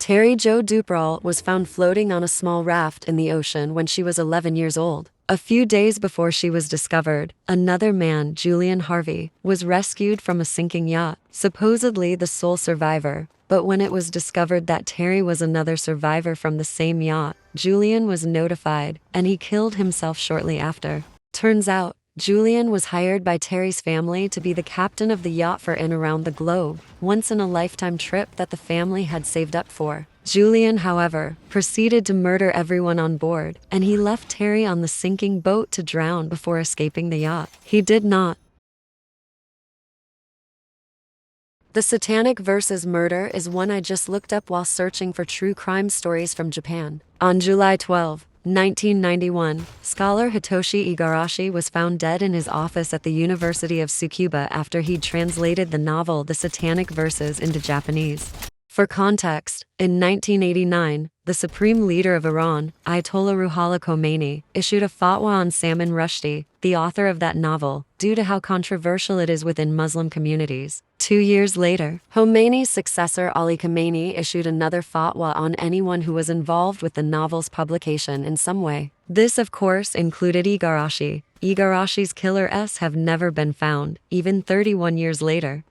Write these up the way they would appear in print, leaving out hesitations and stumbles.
Terry Jo Duperl was found floating on a small raft in the ocean when she was 11 years old. A few days before she was discovered, another man, Julian Harvey, was rescued from a sinking yacht, supposedly the sole survivor. But when it was discovered that Terry was another survivor from the same yacht, Julian was notified, and he killed himself shortly after. Turns out, Julian was hired by Terry's family to be the captain of the yacht for and around the globe, once-in-a-lifetime trip that the family had saved up for. Julian, however, proceeded to murder everyone on board, and he left Terry on the sinking boat to drown before escaping the yacht. He did not. The Satanic Versus murder is one I just looked up while searching for true crime stories from Japan. On July 12, 1991, scholar Hitoshi Igarashi was found dead in his office at the University of Tsukuba after he'd translated the novel The Satanic Verses into Japanese. For context, in 1989, the supreme leader of Iran, Ayatollah Ruhollah Khomeini, issued a fatwa on Salman Rushdie, the author of that novel, due to how controversial it is within Muslim communities. 2 years later, Khomeini's successor Ali Khamenei issued another fatwa on anyone who was involved with the novel's publication in some way. This, of course, included Igarashi. Igarashi's killers have never been found, even 31 years later.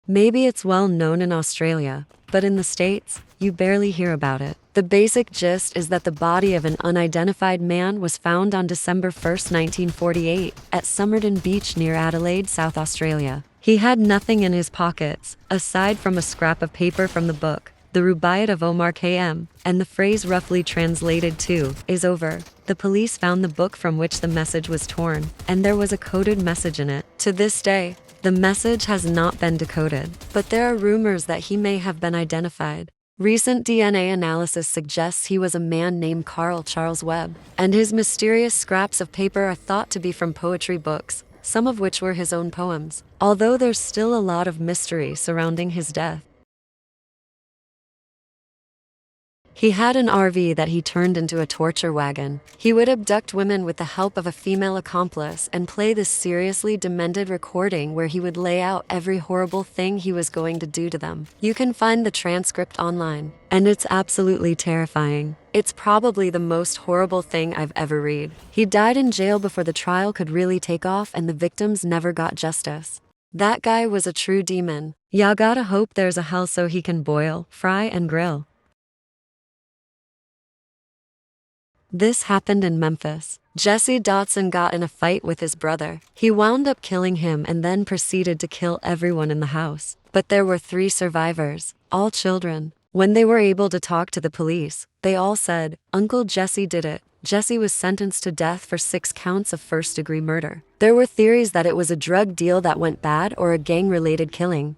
Maybe it's well known in Australia, but in the States, you barely hear about it. The basic gist is that the body of an unidentified man was found on December 1, 1948, at Somerton Beach near Adelaide, South Australia. He had nothing in his pockets, aside from a scrap of paper from the book, The Rubaiyat of Omar Khayyam, and the phrase roughly translated to, is over. The police found the book from which the message was torn, and there was a coded message in it. To this day, the message has not been decoded, but there are rumors that he may have been identified. Recent DNA analysis suggests he was a man named Carl Charles Webb, and his mysterious scraps of paper are thought to be from poetry books, some of which were his own poems, although there's still a lot of mystery surrounding his death. He had an RV that he turned into a torture wagon. He would abduct women with the help of a female accomplice and play this seriously demented recording where he would lay out every horrible thing he was going to do to them. You can find the transcript online, and it's absolutely terrifying. It's probably the most horrible thing I've ever read. He died in jail before the trial could really take off, and the victims never got justice. That guy was a true demon. Ya gotta hope there's a hell so he can boil, fry, and grill. This happened in Memphis. Jesse Dotson got in a fight with his brother. He wound up killing him and then proceeded to kill everyone in the house. But there were 3 survivors, all children. When they were able to talk to the police, they all said, "Uncle Jesse did it." Jesse was sentenced to death for 6 counts of first-degree murder. There were theories that it was a drug deal that went bad or a gang-related killing.